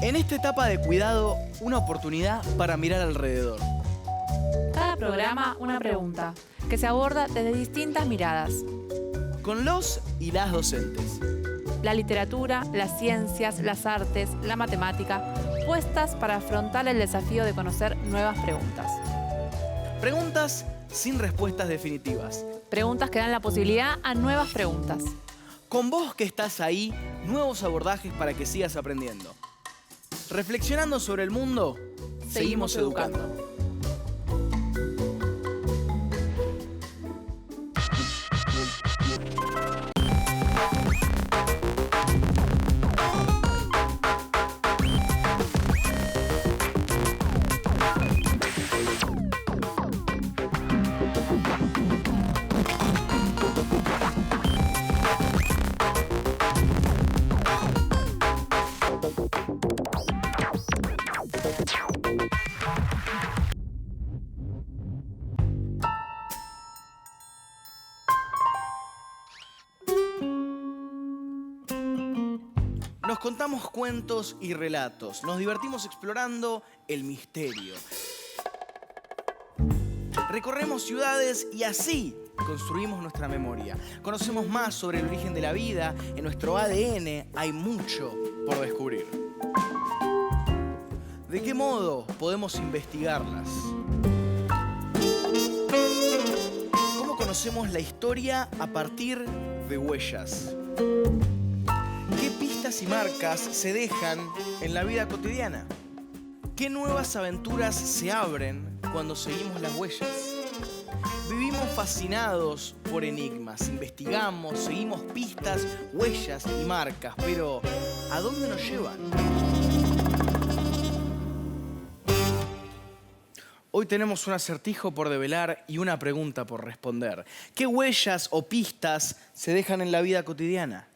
En esta etapa de cuidado, una oportunidad para mirar alrededor. Cada programa una pregunta, que se aborda desde distintas miradas. Con los y las docentes. La literatura, las ciencias, las artes, la matemática, puestas para afrontar el desafío de conocer nuevas preguntas. Preguntas sin respuestas definitivas. Preguntas que dan la posibilidad a nuevas preguntas. Con vos que estás ahí, nuevos abordajes para que sigas aprendiendo. Reflexionando sobre el mundo, seguimos educando. Nos contamos cuentos y relatos, nos divertimos explorando el misterio. Recorremos ciudades y así construimos nuestra memoria. Conocemos más sobre el origen de la vida, en nuestro ADN hay mucho por descubrir. ¿De qué modo podemos investigarlas? ¿Cómo conocemos la historia a partir de huellas? ¿Qué pistas y marcas se dejan en la vida cotidiana? ¿Qué nuevas aventuras se abren cuando seguimos las huellas? Vivimos fascinados por enigmas, investigamos, seguimos pistas, huellas y marcas, pero ¿a dónde nos llevan? Hoy tenemos un acertijo por develar y una pregunta por responder. ¿Qué huellas o pistas se dejan en la vida cotidiana?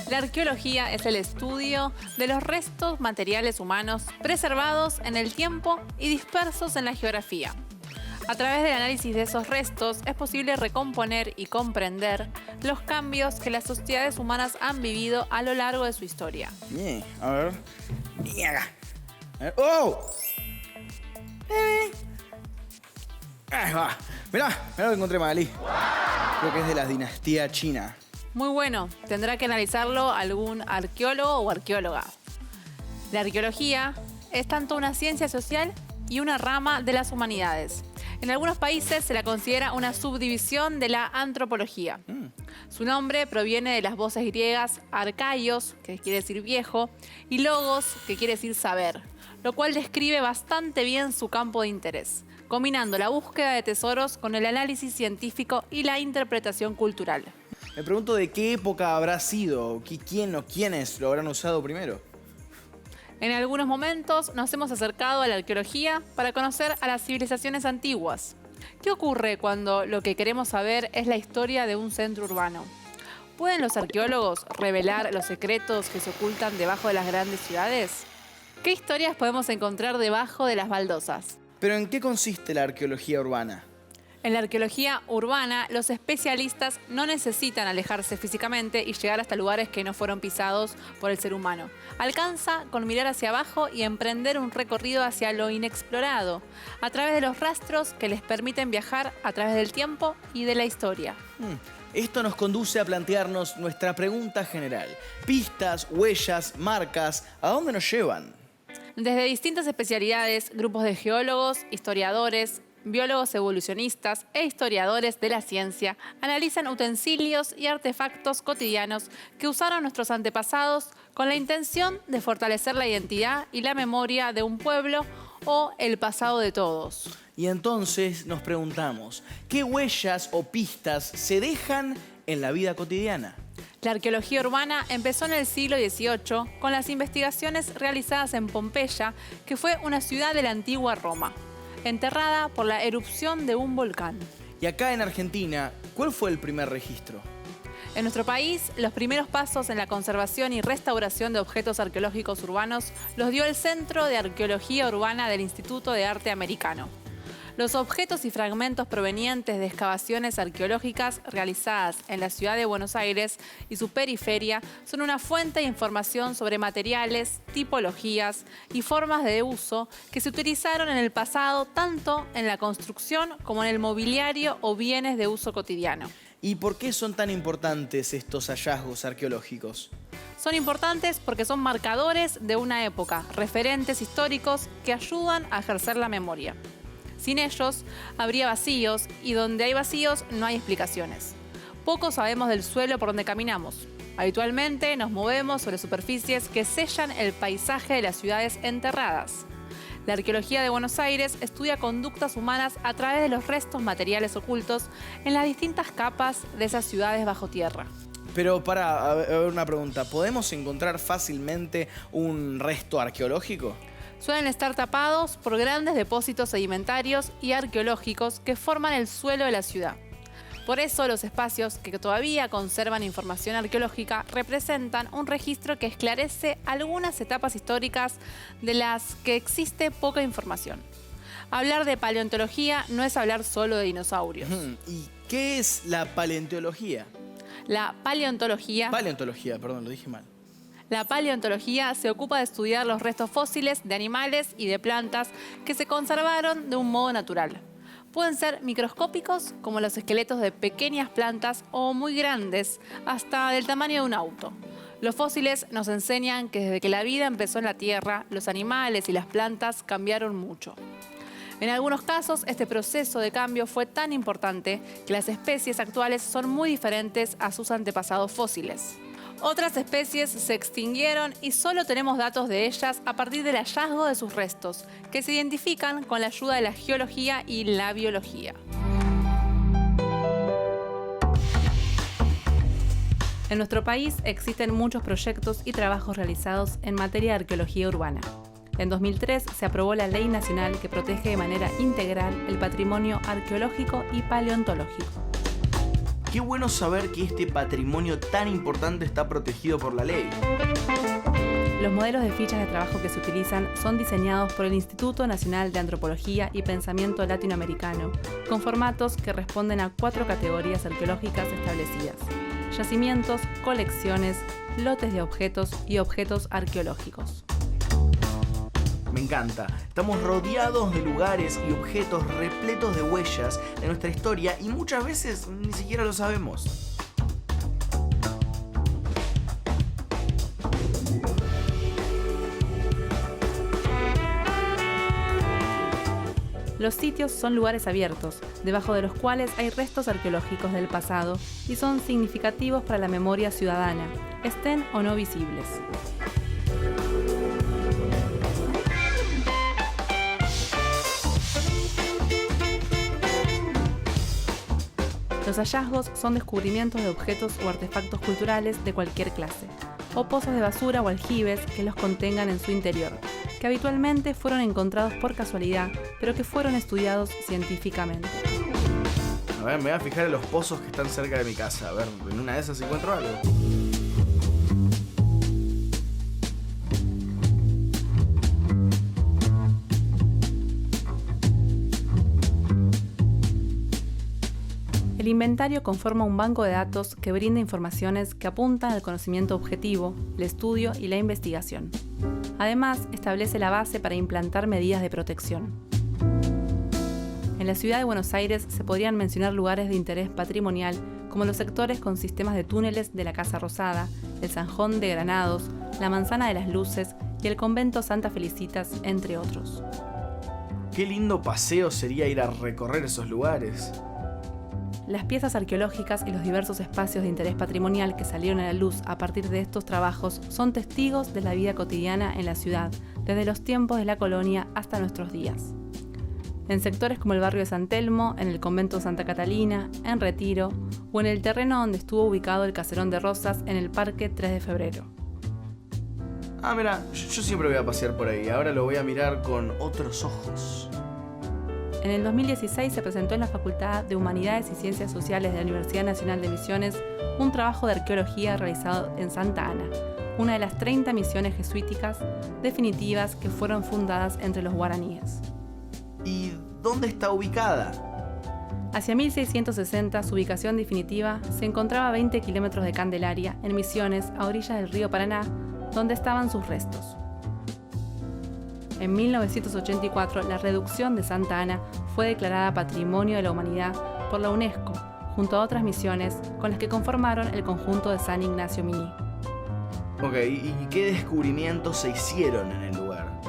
La arqueología es el estudio de los restos materiales humanos preservados en el tiempo y dispersos en la geografía. A través del análisis de esos restos es posible recomponer y comprender los cambios que las sociedades humanas han vivido a lo largo de su historia. A ver. ¡Oh! Ahí va. Mirá lo que encontré, Magalí. Creo que es de la dinastía china. Muy bueno, tendrá que analizarlo algún arqueólogo o arqueóloga. La arqueología es tanto una ciencia social y una rama de las humanidades. En algunos países se la considera una subdivisión de la antropología. Su nombre proviene de las voces griegas arcaios, que quiere decir viejo, y logos, que quiere decir saber, lo cual describe bastante bien su campo de interés, combinando la búsqueda de tesoros con el análisis científico y la interpretación cultural. Me pregunto de qué época habrá sido, quién o quiénes lo habrán usado primero. En algunos momentos nos hemos acercado a la arqueología para conocer a las civilizaciones antiguas. ¿Qué ocurre cuando lo que queremos saber es la historia de un centro urbano? ¿Pueden los arqueólogos revelar los secretos que se ocultan debajo de las grandes ciudades? ¿Qué historias podemos encontrar debajo de las baldosas? ¿Pero en qué consiste la arqueología urbana? En la arqueología urbana, los especialistas no necesitan alejarse físicamente y llegar hasta lugares que no fueron pisados por el ser humano. Alcanza con mirar hacia abajo y emprender un recorrido hacia lo inexplorado, a través de los rastros que les permiten viajar a través del tiempo y de la historia. Esto nos conduce a plantearnos nuestra pregunta general. Pistas, huellas, marcas, ¿a dónde nos llevan? Desde distintas especialidades, grupos de geólogos, historiadores, biólogos evolucionistas e historiadores de la ciencia analizan utensilios y artefactos cotidianos que usaron nuestros antepasados con la intención de fortalecer la identidad y la memoria de un pueblo o el pasado de todos. Y entonces nos preguntamos, ¿qué huellas o pistas se dejan en la vida cotidiana? La arqueología urbana empezó en el siglo XVIII con las investigaciones realizadas en Pompeya, que fue una ciudad de la antigua Roma, enterrada por la erupción de un volcán. Y acá en Argentina, ¿cuál fue el primer registro? En nuestro país, los primeros pasos en la conservación y restauración de objetos arqueológicos urbanos los dio el Centro de Arqueología Urbana del Instituto de Arte Americano. Los objetos y fragmentos provenientes de excavaciones arqueológicas realizadas en la ciudad de Buenos Aires y su periferia son una fuente de información sobre materiales, tipologías y formas de uso que se utilizaron en el pasado tanto en la construcción como en el mobiliario o bienes de uso cotidiano. ¿Y por qué son tan importantes estos hallazgos arqueológicos? Son importantes porque son marcadores de una época, referentes históricos que ayudan a ejercer la memoria. Sin ellos, habría vacíos y donde hay vacíos no hay explicaciones. Poco sabemos del suelo por donde caminamos. Habitualmente nos movemos sobre superficies que sellan el paisaje de las ciudades enterradas. La arqueología de Buenos Aires estudia conductas humanas a través de los restos materiales ocultos en las distintas capas de esas ciudades bajo tierra. Pero a ver una pregunta, ¿podemos encontrar fácilmente un resto arqueológico? Suelen estar tapados por grandes depósitos sedimentarios y arqueológicos que forman el suelo de la ciudad. Por eso los espacios que todavía conservan información arqueológica representan un registro que esclarece algunas etapas históricas de las que existe poca información. Hablar de paleontología no es hablar solo de dinosaurios. ¿Y qué es la paleontología? La paleontología se ocupa de estudiar los restos fósiles de animales y de plantas que se conservaron de un modo natural. Pueden ser microscópicos, como los esqueletos de pequeñas plantas, o muy grandes, hasta del tamaño de un auto. Los fósiles nos enseñan que desde que la vida empezó en la Tierra, los animales y las plantas cambiaron mucho. En algunos casos, este proceso de cambio fue tan importante que las especies actuales son muy diferentes a sus antepasados fósiles. Otras especies se extinguieron y solo tenemos datos de ellas a partir del hallazgo de sus restos, que se identifican con la ayuda de la geología y la biología. En nuestro país existen muchos proyectos y trabajos realizados en materia de arqueología urbana. En 2003 se aprobó la Ley Nacional que protege de manera integral el patrimonio arqueológico y paleontológico. Qué bueno saber que este patrimonio tan importante está protegido por la ley. Los modelos de fichas de trabajo que se utilizan son diseñados por el Instituto Nacional de Antropología y Pensamiento Latinoamericano, con formatos que responden a 4 categorías arqueológicas establecidas: yacimientos, colecciones, lotes de objetos y objetos arqueológicos. Me encanta. Estamos rodeados de lugares y objetos repletos de huellas de nuestra historia y muchas veces ni siquiera lo sabemos. Los sitios son lugares abiertos, debajo de los cuales hay restos arqueológicos del pasado y son significativos para la memoria ciudadana, estén o no visibles. Los hallazgos son descubrimientos de objetos o artefactos culturales de cualquier clase, o pozos de basura o aljibes que los contengan en su interior, que habitualmente fueron encontrados por casualidad, pero que fueron estudiados científicamente. A ver, me voy a fijar en los pozos que están cerca de mi casa. A ver, en una de esas encuentro algo. El inventario conforma un banco de datos que brinda informaciones que apuntan al conocimiento objetivo, el estudio y la investigación. Además, establece la base para implantar medidas de protección. En la ciudad de Buenos Aires se podrían mencionar lugares de interés patrimonial como los sectores con sistemas de túneles de la Casa Rosada, el Zanjón de Granados, la Manzana de las Luces y el Convento Santa Felicitas, entre otros. Qué lindo paseo sería ir a recorrer esos lugares. Las piezas arqueológicas y los diversos espacios de interés patrimonial que salieron a la luz a partir de estos trabajos son testigos de la vida cotidiana en la ciudad, desde los tiempos de la colonia hasta nuestros días. En sectores como el barrio de San Telmo, en el convento Santa Catalina, en Retiro, o en el terreno donde estuvo ubicado el Caserón de Rosas en el Parque 3 de Febrero. Ah, mira, yo siempre voy a pasear por ahí, ahora lo voy a mirar con otros ojos. En el 2016 se presentó en la Facultad de Humanidades y Ciencias Sociales de la Universidad Nacional de Misiones un trabajo de arqueología realizado en Santa Ana, una de las 30 misiones jesuíticas definitivas que fueron fundadas entre los guaraníes. ¿Y dónde está ubicada? Hacia 1660, su ubicación definitiva se encontraba a 20 kilómetros de Candelaria, en Misiones, a orillas del río Paraná, donde estaban sus restos. En 1984, la reducción de Santa Ana fue declarada Patrimonio de la Humanidad por la UNESCO, junto a otras misiones con las que conformaron el conjunto de San Ignacio Miní. Ok, ¿y qué descubrimientos se hicieron en el lugar?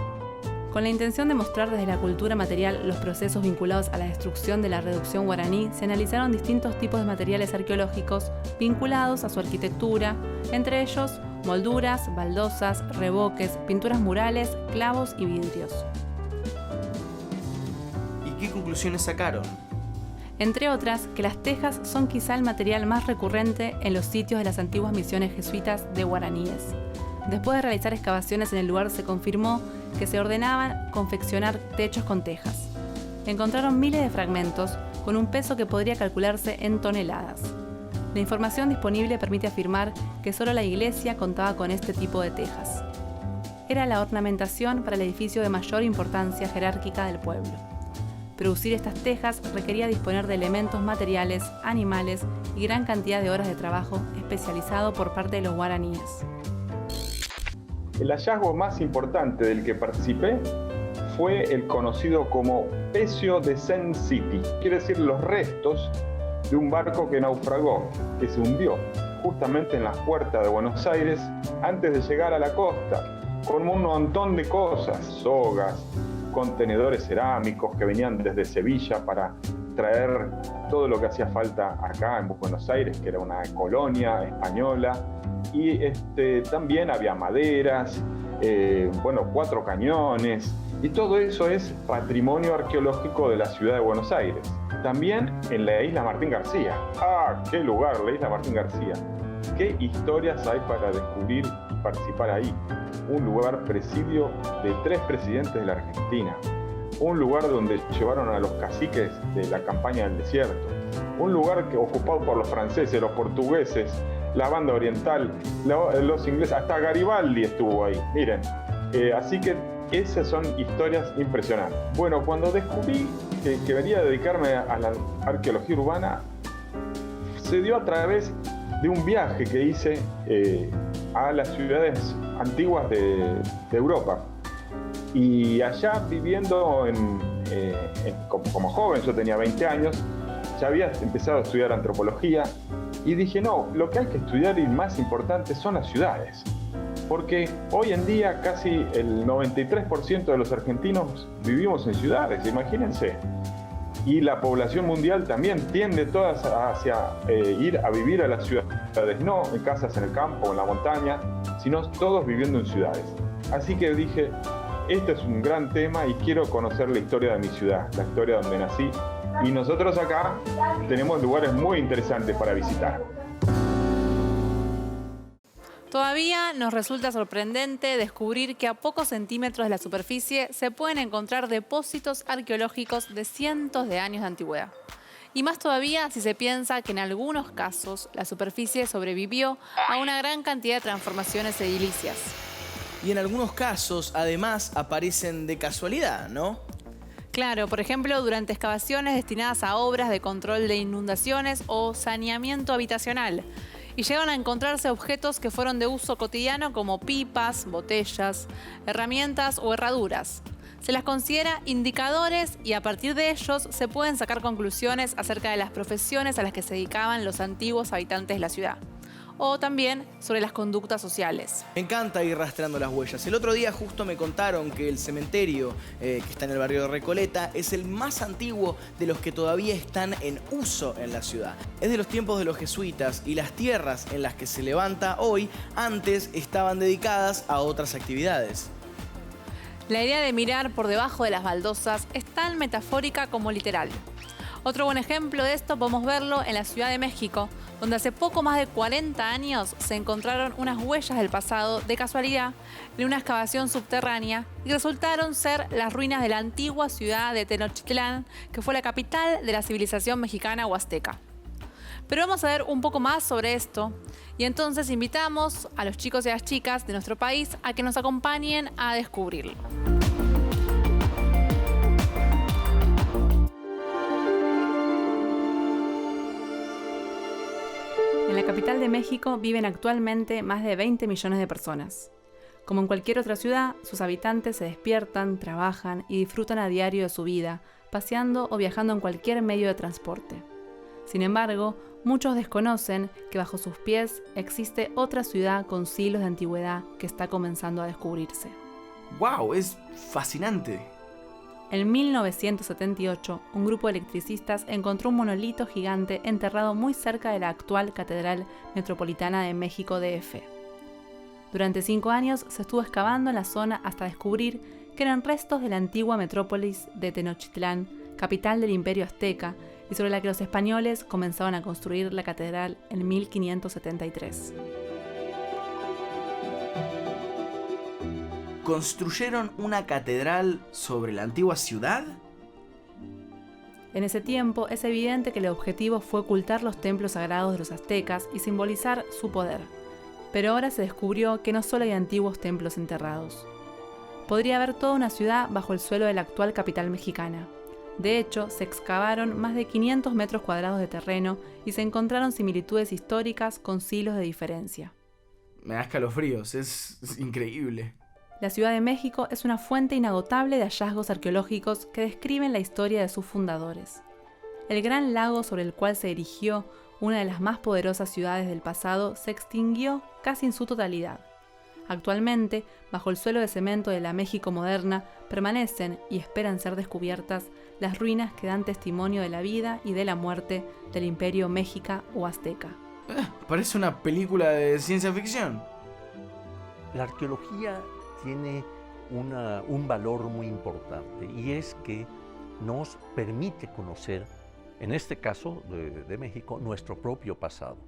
Con la intención de mostrar desde la cultura material los procesos vinculados a la destrucción de la reducción guaraní, se analizaron distintos tipos de materiales arqueológicos vinculados a su arquitectura, entre ellos molduras, baldosas, revoques, pinturas murales, clavos y vidrios. ¿Y qué conclusiones sacaron? Entre otras, que las tejas son quizá el material más recurrente en los sitios de las antiguas misiones jesuitas de guaraníes. Después de realizar excavaciones en el lugar, se confirmó que se ordenaban confeccionar techos con tejas. Encontraron miles de fragmentos con un peso que podría calcularse en toneladas. La información disponible permite afirmar que solo la iglesia contaba con este tipo de tejas. Era la ornamentación para el edificio de mayor importancia jerárquica del pueblo. Producir estas tejas requería disponer de elementos materiales, animales y gran cantidad de horas de trabajo especializado por parte de los guaraníes. El hallazgo más importante del que participé fue el conocido como Pecio de Sen City, quiere decir los restos de un barco que naufragó, que se hundió justamente en las puertas de Buenos Aires antes de llegar a la costa, con un montón de cosas, sogas, contenedores cerámicos que venían desde Sevilla para traer todo lo que hacía falta acá en Buenos Aires, que era una colonia española, y también había maderas, 4 cañones, y todo eso es patrimonio arqueológico de la ciudad de Buenos Aires. También en la isla Martín García. ¡Ah, qué lugar, la isla Martín García! ¿Qué historias hay para descubrir y participar ahí? Un lugar presidio de 3 presidentes de la Argentina. Un lugar donde llevaron a los caciques de la campaña del desierto. Un lugar ocupado por los franceses, los portugueses, la banda oriental, los ingleses, hasta Garibaldi estuvo ahí. Miren, así que esas son historias impresionantes. Bueno, cuando descubrí que venía a dedicarme a la arqueología urbana, se dio a través de un viaje que hice a las ciudades antiguas de Europa. Y allá viviendo como joven, yo tenía 20 años, ya había empezado a estudiar antropología y dije, no, lo que hay que estudiar y más importante son las ciudades. Porque hoy en día casi el 93% de los argentinos vivimos en ciudades, imagínense. Y la población mundial también tiende todas hacia ir a vivir a las ciudades, no en casas en el campo o en la montaña, sino todos viviendo en ciudades. Así que dije, este es un gran tema y quiero conocer la historia de mi ciudad, la historia donde nací. Y nosotros acá tenemos lugares muy interesantes para visitar. Todavía nos resulta sorprendente descubrir que a pocos centímetros de la superficie se pueden encontrar depósitos arqueológicos de cientos de años de antigüedad. Y más todavía si se piensa que en algunos casos la superficie sobrevivió a una gran cantidad de transformaciones edilicias. Y en algunos casos, además, aparecen de casualidad, ¿no? Claro, por ejemplo, durante excavaciones destinadas a obras de control de inundaciones o saneamiento habitacional. Y llegan a encontrarse objetos que fueron de uso cotidiano como pipas, botellas, herramientas o herraduras. Se las considera indicadores y a partir de ellos se pueden sacar conclusiones acerca de las profesiones a las que se dedicaban los antiguos habitantes de la ciudad. O también sobre las conductas sociales. Me encanta ir rastreando las huellas. El otro día justo me contaron que el cementerio que está en el barrio de Recoleta es el más antiguo de los que todavía están en uso en la ciudad. Es de los tiempos de los jesuitas y las tierras en las que se levanta hoy antes estaban dedicadas a otras actividades. La idea de mirar por debajo de las baldosas es tan metafórica como literal. Otro buen ejemplo de esto podemos verlo en la Ciudad de México, donde hace poco más de 40 años se encontraron unas huellas del pasado de casualidad en una excavación subterránea y resultaron ser las ruinas de la antigua ciudad de Tenochtitlán, que fue la capital de la civilización mexicana huasteca. Pero vamos a ver un poco más sobre esto y entonces invitamos a los chicos y a las chicas de nuestro país a que nos acompañen a descubrirlo. En la capital de México viven actualmente más de 20 millones de personas. Como en cualquier otra ciudad, sus habitantes se despiertan, trabajan y disfrutan a diario de su vida, paseando o viajando en cualquier medio de transporte. Sin embargo, muchos desconocen que bajo sus pies existe otra ciudad con siglos de antigüedad que está comenzando a descubrirse. ¡Wow! Es fascinante. En 1978, un grupo de electricistas encontró un monolito gigante enterrado muy cerca de la actual Catedral Metropolitana de México DF. Durante 5 años se estuvo excavando en la zona hasta descubrir que eran restos de la antigua metrópolis de Tenochtitlán, capital del Imperio Azteca, y sobre la que los españoles comenzaron a construir la catedral en 1573. ¿Construyeron una catedral sobre la antigua ciudad? En ese tiempo es evidente que el objetivo fue ocultar los templos sagrados de los aztecas y simbolizar su poder. Pero ahora se descubrió que no solo hay antiguos templos enterrados. Podría haber toda una ciudad bajo el suelo de la actual capital mexicana. De hecho, se excavaron más de 500 metros cuadrados de terreno y se encontraron similitudes históricas con siglos de diferencia. Me da escalofríos, es increíble. La Ciudad de México es una fuente inagotable de hallazgos arqueológicos que describen la historia de sus fundadores. El gran lago sobre el cual se erigió una de las más poderosas ciudades del pasado se extinguió casi en su totalidad. Actualmente, bajo el suelo de cemento de la México moderna, permanecen y esperan ser descubiertas las ruinas que dan testimonio de la vida y de la muerte del Imperio Mexica o Azteca. Parece una película de ciencia ficción. La arqueología tiene un valor muy importante y es que nos permite conocer, en este caso de México, nuestro propio pasado.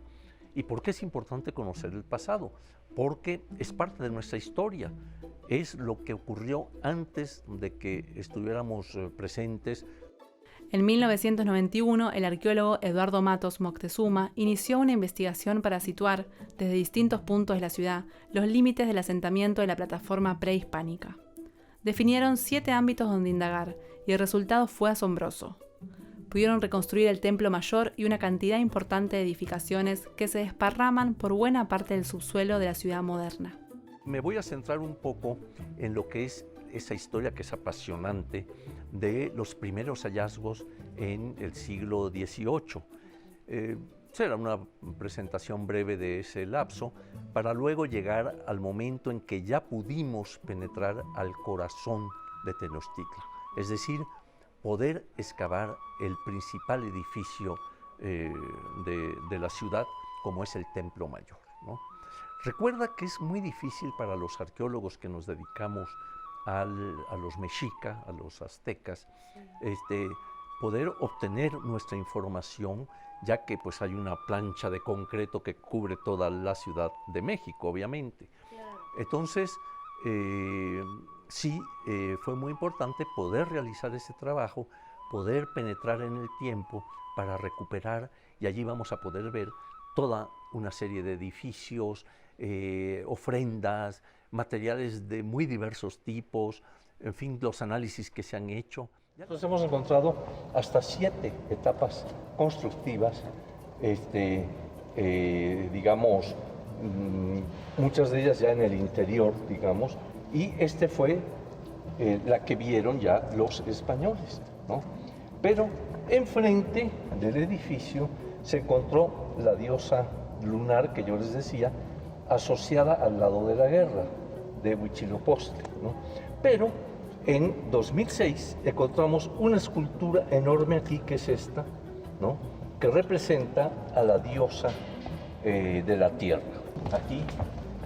¿Y por qué es importante conocer el pasado? Porque es parte de nuestra historia, es lo que ocurrió antes de que estuviéramos presentes. En 1991, el arqueólogo Eduardo Matos Moctezuma inició una investigación para situar, desde distintos puntos de la ciudad, los límites del asentamiento de la plataforma prehispánica. Definieron 7 ámbitos donde indagar, y el resultado fue asombroso. Pudieron reconstruir el Templo Mayor y una cantidad importante de edificaciones que se desparraman por buena parte del subsuelo de la ciudad moderna. Me voy a centrar un poco en lo que es esa historia que es apasionante de los primeros hallazgos en el siglo XVIII. Será una presentación breve de ese lapso para luego llegar al momento en que ya pudimos penetrar al corazón de Tenochtitlan, es decir, poder excavar el principal edificio de la ciudad, como es el Templo Mayor, ¿no? Recuerda que es muy difícil para los arqueólogos que nos dedicamos a los mexicas, a los aztecas, poder obtener nuestra información, ya que pues hay una plancha de concreto que cubre toda la Ciudad de México, obviamente. Claro. Entonces, fue muy importante poder realizar ese trabajo, poder penetrar en el tiempo para recuperar, y allí vamos a poder ver toda una serie de edificios, ofrendas, materiales de muy diversos tipos, en fin, los análisis que se han hecho. Entonces hemos encontrado hasta 7 etapas constructivas, digamos, muchas de ellas ya en el interior, digamos, y fue la que vieron ya los españoles, ¿no? Pero enfrente del edificio se encontró la diosa lunar que yo les decía, asociada al lado de la guerra, de Huitzilopochtli, ¿no? Pero en 2006 encontramos una escultura enorme aquí, que es esta, ¿no? Que representa a la diosa de la tierra. Aquí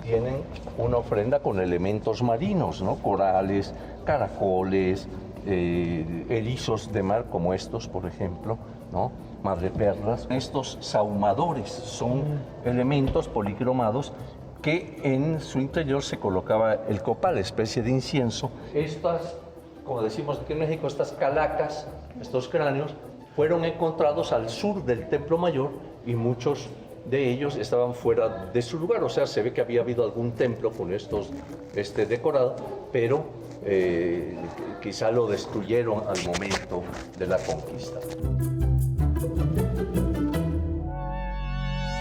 tienen una ofrenda con elementos marinos, ¿no? Corales, caracoles, erizos de mar como estos, por ejemplo, ¿no? Madreperlas. Estos sahumadores son elementos policromados que en su interior se colocaba el copal, especie de incienso. Estas, como decimos aquí en México, estas calacas, estos cráneos, fueron encontrados al sur del Templo Mayor y muchos de ellos estaban fuera de su lugar. O sea, se ve que había habido algún templo con estos decorado, pero quizá lo destruyeron al momento de la conquista.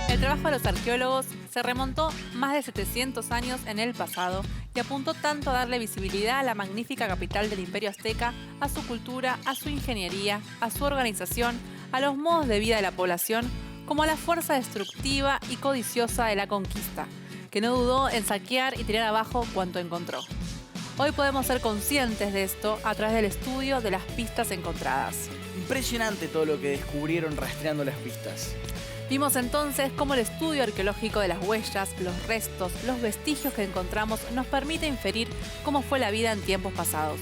El trabajo de los arqueólogos se remontó más de 700 años en el pasado y apuntó tanto a darle visibilidad a la magnífica capital del Imperio Azteca, a su cultura, a su ingeniería, a su organización, a los modos de vida de la población, como a la fuerza destructiva y codiciosa de la conquista, que no dudó en saquear y tirar abajo cuanto encontró. Hoy podemos ser conscientes de esto a través del estudio de las pistas encontradas. Impresionante todo lo que descubrieron rastreando las pistas. Vimos entonces cómo el estudio arqueológico de las huellas, los restos, los vestigios que encontramos nos permite inferir cómo fue la vida en tiempos pasados.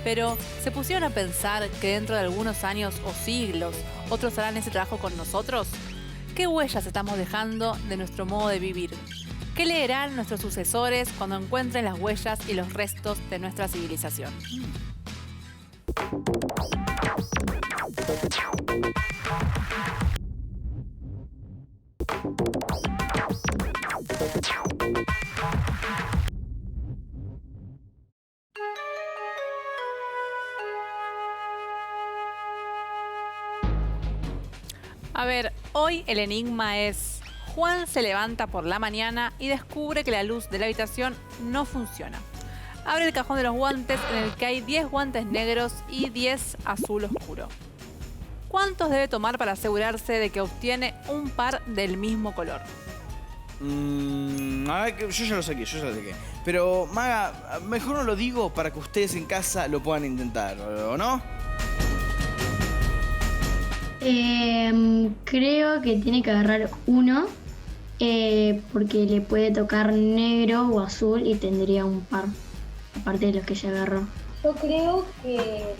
Pero, ¿se pusieron a pensar que dentro de algunos años o siglos otros harán ese trabajo con nosotros? ¿Qué huellas estamos dejando de nuestro modo de vivir? ¿Qué leerán nuestros sucesores cuando encuentren las huellas y los restos de nuestra civilización? A ver, hoy el enigma es: Juan se levanta por la mañana y descubre que la luz de la habitación no funciona. Abre el cajón de los guantes en el que hay 10 guantes negros y 10 azul oscuro. ¿Cuántos debe tomar para asegurarse de que obtiene un par del mismo color? A ver, yo ya lo saqué. Pero, Maga, mejor no lo digo para que ustedes en casa lo puedan intentar, ¿o no? Creo que tiene que agarrar uno porque le puede tocar negro o azul y tendría un par, aparte de los que ya agarró. Yo creo que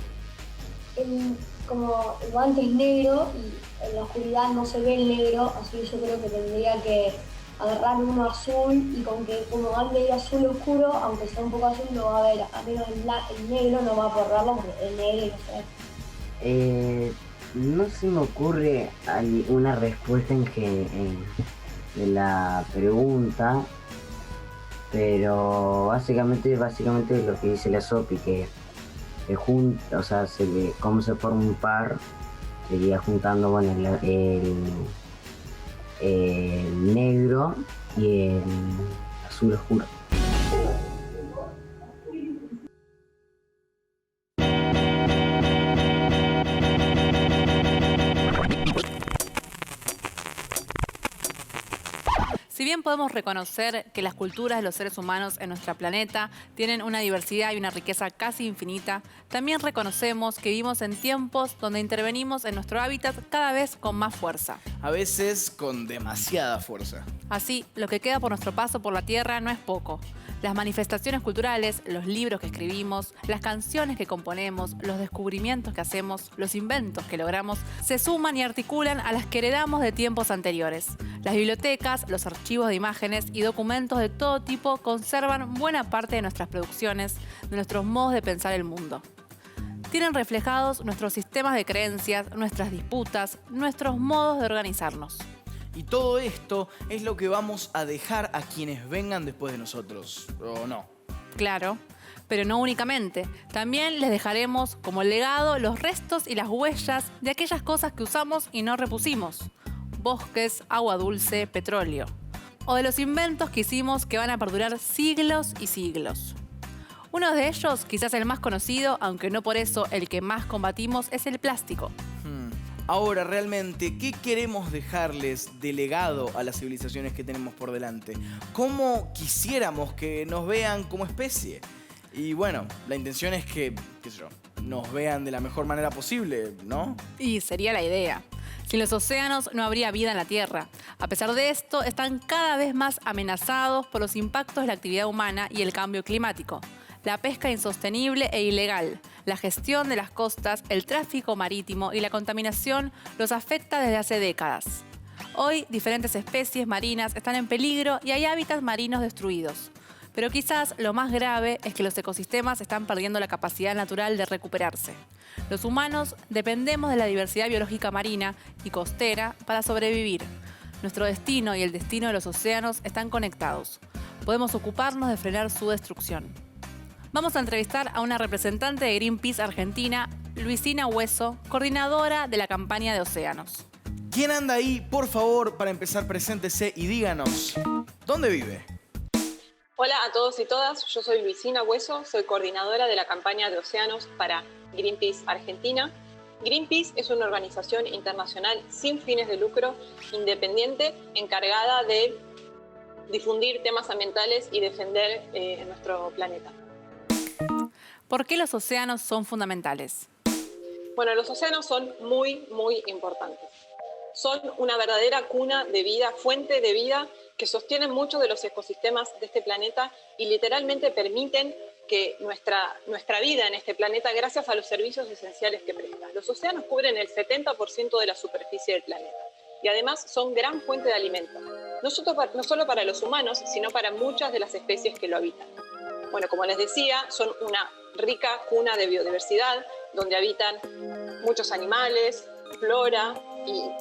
como el guante es negro y en la oscuridad no se ve el negro, así que yo creo que tendría que agarrar uno azul y con que como ande azul oscuro, aunque sea un poco azul, no va a ver, a menos el negro no va a borrarlo porque el negro no se ve. No se me ocurre una respuesta de la pregunta, pero básicamente lo que dice la Sopi, que junta, o sea, cómo se forma un par, sería juntando, bueno, el negro y el azul oscuro. Si bien podemos reconocer que las culturas de los seres humanos en nuestro planeta tienen una diversidad y una riqueza casi infinita, también reconocemos que vivimos en tiempos donde intervenimos en nuestro hábitat cada vez con más fuerza. A veces con demasiada fuerza. Así, lo que queda por nuestro paso por la Tierra no es poco. Las manifestaciones culturales, los libros que escribimos, las canciones que componemos, los descubrimientos que hacemos, los inventos que logramos, se suman y articulan a las que heredamos de tiempos anteriores. Las bibliotecas, los archivos de imágenes y documentos de todo tipo conservan buena parte de nuestras producciones, de nuestros modos de pensar el mundo. Tienen reflejados nuestros sistemas de creencias, nuestras disputas, nuestros modos de organizarnos. Y todo esto es lo que vamos a dejar a quienes vengan después de nosotros, ¿o no? Claro, pero no únicamente. También les dejaremos como legado los restos y las huellas de aquellas cosas que usamos y no repusimos. Bosques, agua dulce, petróleo. O de los inventos que hicimos que van a perdurar siglos y siglos. Uno de ellos, quizás el más conocido, aunque no por eso el que más combatimos, es el plástico. Ahora, realmente, ¿qué queremos dejarles de legado a las civilizaciones que tenemos por delante? ¿Cómo quisiéramos que nos vean como especie? Y bueno, la intención es que, qué sé yo, nos vean de la mejor manera posible, ¿no? Y sería la idea. Sin los océanos no habría vida en la Tierra. A pesar de esto, están cada vez más amenazados por los impactos de la actividad humana y el cambio climático. la pesca insostenible e ilegal, la gestión de las costas, el tráfico marítimo y la contaminación los afecta desde hace décadas. Hoy, diferentes especies marinas están en peligro y hay hábitats marinos destruidos. Pero quizás lo más grave es que los ecosistemas están perdiendo la capacidad natural de recuperarse. Los humanos dependemos de la diversidad biológica marina y costera para sobrevivir. Nuestro destino y el destino de los océanos están conectados. Podemos ocuparnos de frenar su destrucción. Vamos a entrevistar a una representante de Greenpeace Argentina, Luisina Hueso, coordinadora de la campaña de océanos. ¿Quién anda ahí? Por favor, para empezar, preséntese y díganos, ¿dónde vive? Hola a todos y todas, yo soy Luisina Hueso, soy coordinadora de la campaña de océanos para Greenpeace Argentina. Greenpeace es una organización internacional sin fines de lucro, independiente, encargada de difundir temas ambientales y defender nuestro planeta. ¿Por qué los océanos son fundamentales? Bueno, los océanos son muy importantes. Son una verdadera cuna de vida, fuente de vida, que sostienen muchos de los ecosistemas de este planeta y literalmente permiten que nuestra vida en este planeta, gracias a los servicios esenciales que prestan. Los océanos cubren el 70% de la superficie del planeta y además son gran fuente de alimento, no solo para los humanos, sino para muchas de las especies que lo habitan. Bueno, como les decía, son una rica cuna de biodiversidad, donde habitan muchos animales, flora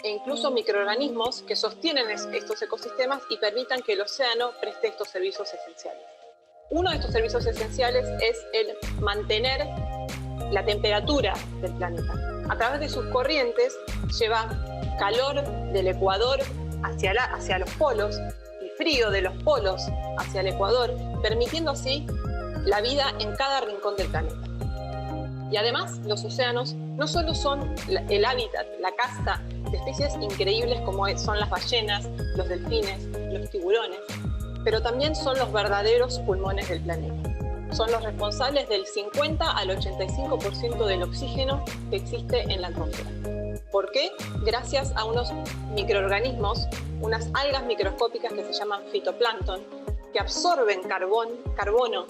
e incluso microorganismos que sostienen estos ecosistemas y permitan que el océano preste estos servicios esenciales. Uno de estos servicios esenciales es el mantener la temperatura del planeta. A través de sus corrientes lleva calor del ecuador hacia los polos y frío de los polos hacia el ecuador, permitiendo así la vida en cada rincón del planeta. Y además, los océanos no solo son el hábitat, la casta de especies increíbles como son las ballenas, los delfines, los tiburones, pero también son los verdaderos pulmones del planeta. Son los responsables del 50 al 85% del oxígeno que existe en la atmósfera. ¿Por qué? Gracias a unos microorganismos, unas algas microscópicas que se llaman fitoplancton, que absorben carbono,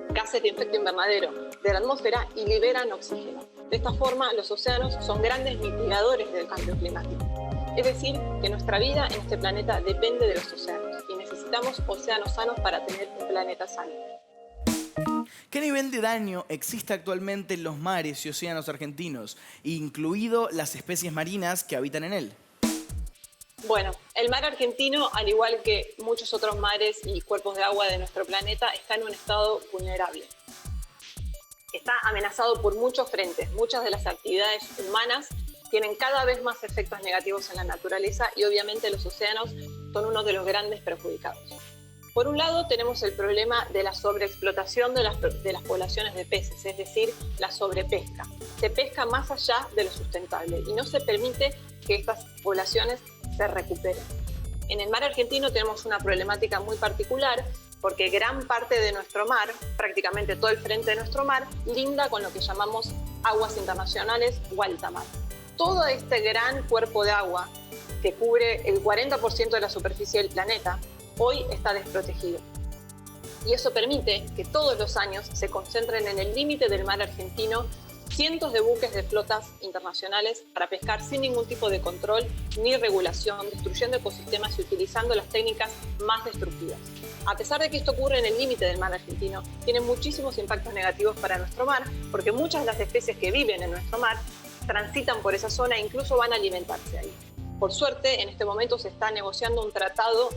gases de efecto invernadero de la atmósfera y liberan oxígeno. De esta forma, los océanos son grandes mitigadores del cambio climático. Es decir, que nuestra vida en este planeta depende de los océanos y necesitamos océanos sanos para tener un planeta sano. ¿Qué nivel de daño existe actualmente en los mares y océanos argentinos, incluido las especies marinas que habitan en él? Bueno, el mar argentino, al igual que muchos otros mares y cuerpos de agua de nuestro planeta, está en un estado vulnerable. Está amenazado por muchos frentes. Muchas de las actividades humanas tienen cada vez más efectos negativos en la naturaleza y obviamente los océanos son uno de los grandes perjudicados. Por un lado tenemos el problema de la sobreexplotación de las poblaciones de peces, es decir, la sobrepesca. Se pesca más allá de lo sustentable y no se permite que estas poblaciones se recuperen. En el mar argentino tenemos una problemática muy particular porque gran parte de nuestro mar, prácticamente todo el frente de nuestro mar, linda con lo que llamamos aguas internacionales o alta mar. Todo este gran cuerpo de agua que cubre el 40% de la superficie del planeta, hoy está desprotegido. Y eso permite que todos los años se concentren en el límite del mar argentino cientos de buques de flotas internacionales para pescar sin ningún tipo de control ni regulación, destruyendo ecosistemas y utilizando las técnicas más destructivas. A pesar de que esto ocurre en el límite del mar argentino, tiene muchísimos impactos negativos para nuestro mar, porque muchas de las especies que viven en nuestro mar transitan por esa zona e incluso van a alimentarse ahí. Por suerte, en este momento se está negociando un tratado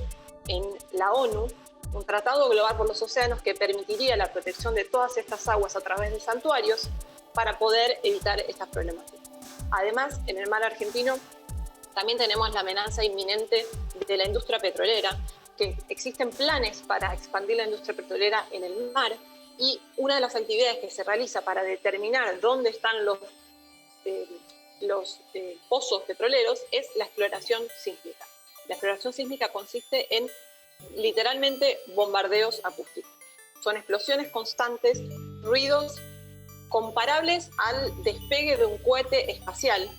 en la ONU, un tratado global por los océanos que permitiría la protección de todas estas aguas a través de santuarios para poder evitar estas problemáticas. Además, en el mar argentino también tenemos la amenaza inminente de la industria petrolera, que existen planes para expandir la industria petrolera en el mar y una de las actividades que se realiza para determinar dónde están los pozos petroleros es la exploración sísmica. La exploración sísmica consiste en literalmente bombardeos acústicos. Son explosiones constantes, ruidos comparables al despegue de un cohete espacial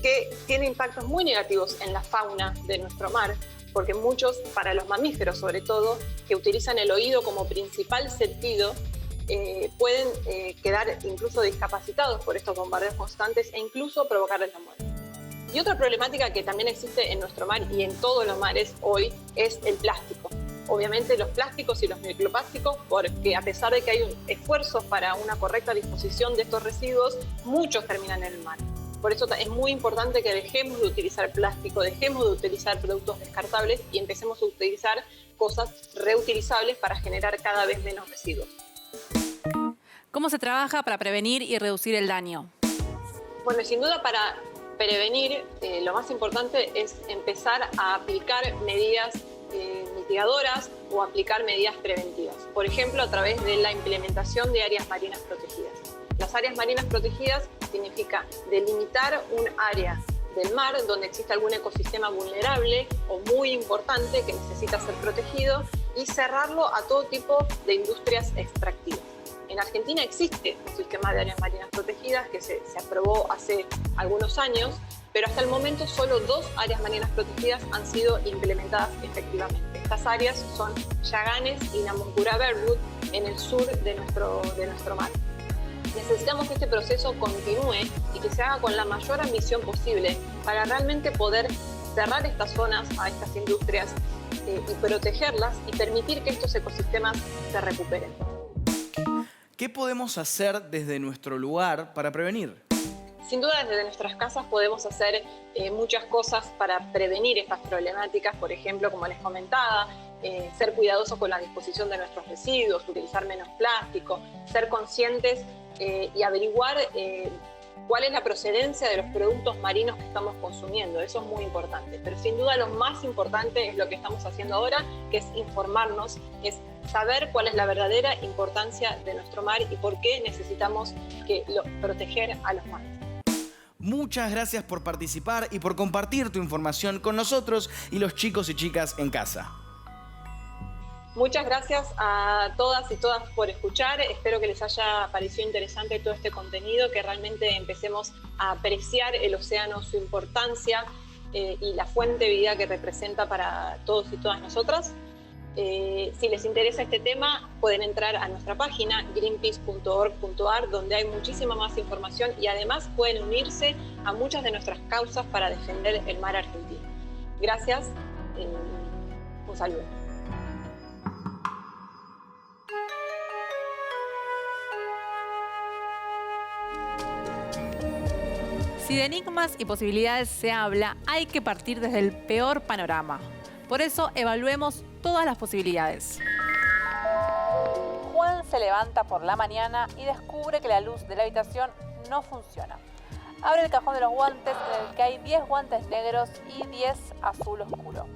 que tiene impactos muy negativos en la fauna de nuestro mar, porque muchos, para los mamíferos sobre todo, que utilizan el oído como principal sentido, pueden quedar incluso discapacitados por estos bombardeos constantes e incluso provocarles la muerte. Y otra problemática que también existe en nuestro mar y en todos los mares hoy es el plástico. Obviamente los plásticos y los microplásticos, porque a pesar de que hay un esfuerzo para una correcta disposición de estos residuos, muchos terminan en el mar. Por eso es muy importante que dejemos de utilizar plástico, dejemos de utilizar productos descartables y empecemos a utilizar cosas reutilizables para generar cada vez menos residuos. ¿Cómo se trabaja para prevenir y reducir el daño? Bueno, sin duda para prevenir, lo más importante es empezar a aplicar medidas mitigadoras o aplicar medidas preventivas. Por ejemplo, a través de la implementación de áreas marinas protegidas. Las áreas marinas protegidas significa delimitar un área del mar donde existe algún ecosistema vulnerable o muy importante que necesita ser protegido y cerrarlo a todo tipo de industrias extractivas. En Argentina existe un sistema de áreas marinas protegidas que se aprobó hace algunos años, pero hasta el momento solo 2 áreas marinas protegidas han sido implementadas efectivamente. Estas áreas son Yaganes y Namuncurá-Birdwood en el sur de nuestro mar. Necesitamos que este proceso continúe y que se haga con la mayor ambición posible para realmente poder cerrar estas zonas a estas industrias y protegerlas y permitir que estos ecosistemas se recuperen. ¿Qué podemos hacer desde nuestro lugar para prevenir? Sin duda, desde nuestras casas podemos hacer muchas cosas para prevenir estas problemáticas, por ejemplo, como les comentaba, ser cuidadosos con la disposición de nuestros residuos, utilizar menos plástico, ser conscientes y averiguar cuál es la procedencia de los productos marinos que estamos consumiendo. Eso es muy importante. Pero sin duda lo más importante es lo que estamos haciendo ahora, que es informarnos, es saber cuál es la verdadera importancia de nuestro mar y por qué necesitamos proteger a los mares. Muchas gracias por participar y por compartir tu información con nosotros y los chicos y chicas en casa. Muchas gracias a todas y todas por escuchar. Espero que les haya parecido interesante todo este contenido, que realmente empecemos a apreciar el océano, su importancia y la fuente de vida que representa para todos y todas nosotras. Si les interesa este tema, pueden entrar a nuestra página greenpeace.org.ar, donde hay muchísima más información y además pueden unirse a muchas de nuestras causas para defender el mar argentino. Gracias. Un saludo. Si de enigmas y posibilidades se habla, hay que partir desde el peor panorama. Por eso evaluemos todas las posibilidades. Juan se levanta por la mañana y descubre que la luz de la habitación no funciona. Abre el cajón de los guantes en el que hay 10 guantes negros y 10 azul oscuro.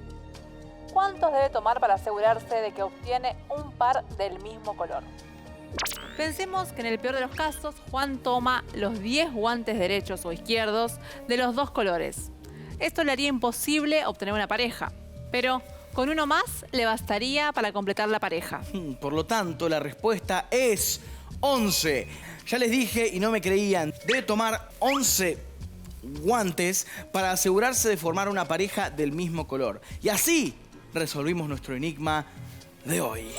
¿Cuántos debe tomar para asegurarse de que obtiene un par del mismo color? Pensemos que en el peor de los casos, Juan toma los 10 guantes derechos o izquierdos de los 2 colores. Esto le haría imposible obtener una pareja, pero con uno más le bastaría para completar la pareja. Por lo tanto, la respuesta es 11. Ya les dije y no me creían. Debe tomar 11 guantes para asegurarse de formar una pareja del mismo color. Y así resolvimos nuestro enigma de hoy.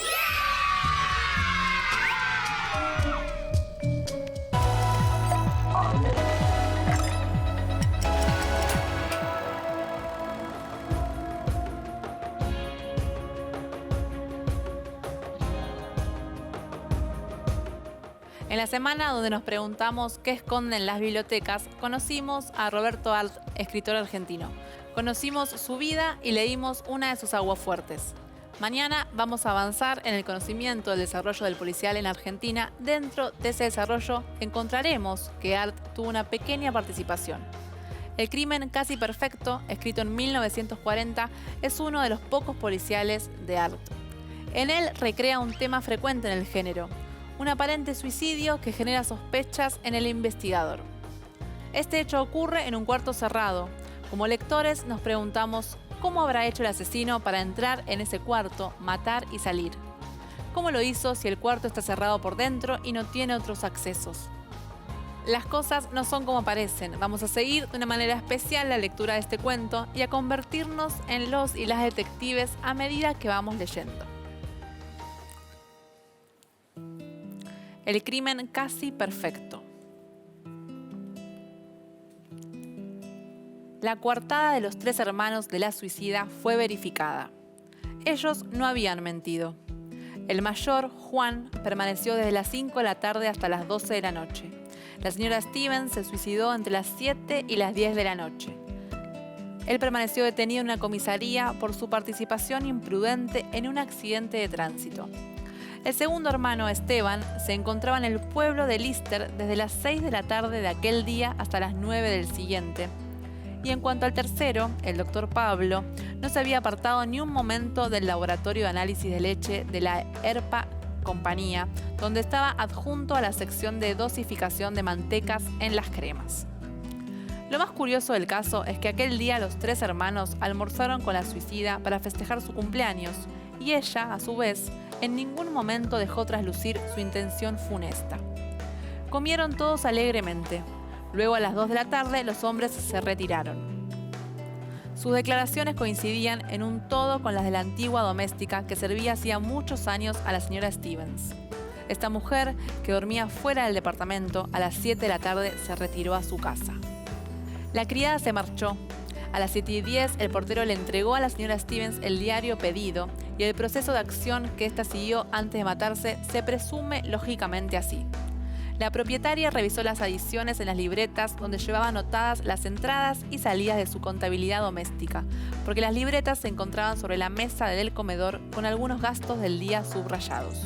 En la semana donde nos preguntamos qué esconden las bibliotecas, conocimos a Roberto Arlt, escritor argentino. Conocimos su vida y leímos una de sus aguafuertes. Mañana vamos a avanzar en el conocimiento del desarrollo del policial en Argentina. Dentro de ese desarrollo encontraremos que Arlt tuvo una pequeña participación. El crimen casi perfecto, escrito en 1940, es uno de los pocos policiales de Arlt. En él recrea un tema frecuente en el género: un aparente suicidio que genera sospechas en el investigador. Este hecho ocurre en un cuarto cerrado. Como lectores nos preguntamos cómo habrá hecho el asesino para entrar en ese cuarto, matar y salir. ¿Cómo lo hizo si el cuarto está cerrado por dentro y no tiene otros accesos? Las cosas no son como parecen. Vamos a seguir de una manera especial la lectura de este cuento y a convertirnos en los y las detectives a medida que vamos leyendo. El crimen casi perfecto. La coartada de los 3 hermanos de la suicida fue verificada. Ellos no habían mentido. El mayor, Juan, permaneció desde las 5 de la tarde hasta las 12 de la noche. La señora Stevens se suicidó entre las 7 y las 10 de la noche. Él permaneció detenido en una comisaría por su participación imprudente en un accidente de tránsito. El segundo hermano, Esteban, se encontraba en el pueblo de Lister desde las 6 de la tarde de aquel día hasta las 9 del siguiente. Y en cuanto al tercero, el doctor Pablo, no se había apartado ni un momento del laboratorio de análisis de leche de la ERPA Compañía, donde estaba adjunto a la sección de dosificación de mantecas en las cremas. Lo más curioso del caso es que aquel día los 3 hermanos almorzaron con la suicida para festejar su cumpleaños y ella, a su vez, en ningún momento dejó traslucir su intención funesta. Comieron todos alegremente. Luego a las 2 de la tarde los hombres se retiraron. Sus declaraciones coincidían en un todo con las de la antigua doméstica que servía hacía muchos años a la señora Stevens. Esta mujer, que dormía fuera del departamento, a las 7 de la tarde se retiró a su casa. La criada se marchó. A las 7:10 el portero le entregó a la señora Stevens el diario pedido y el proceso de acción que ésta siguió antes de matarse se presume lógicamente así. La propietaria revisó las adiciones en las libretas donde llevaba anotadas las entradas y salidas de su contabilidad doméstica, porque las libretas se encontraban sobre la mesa del comedor con algunos gastos del día subrayados.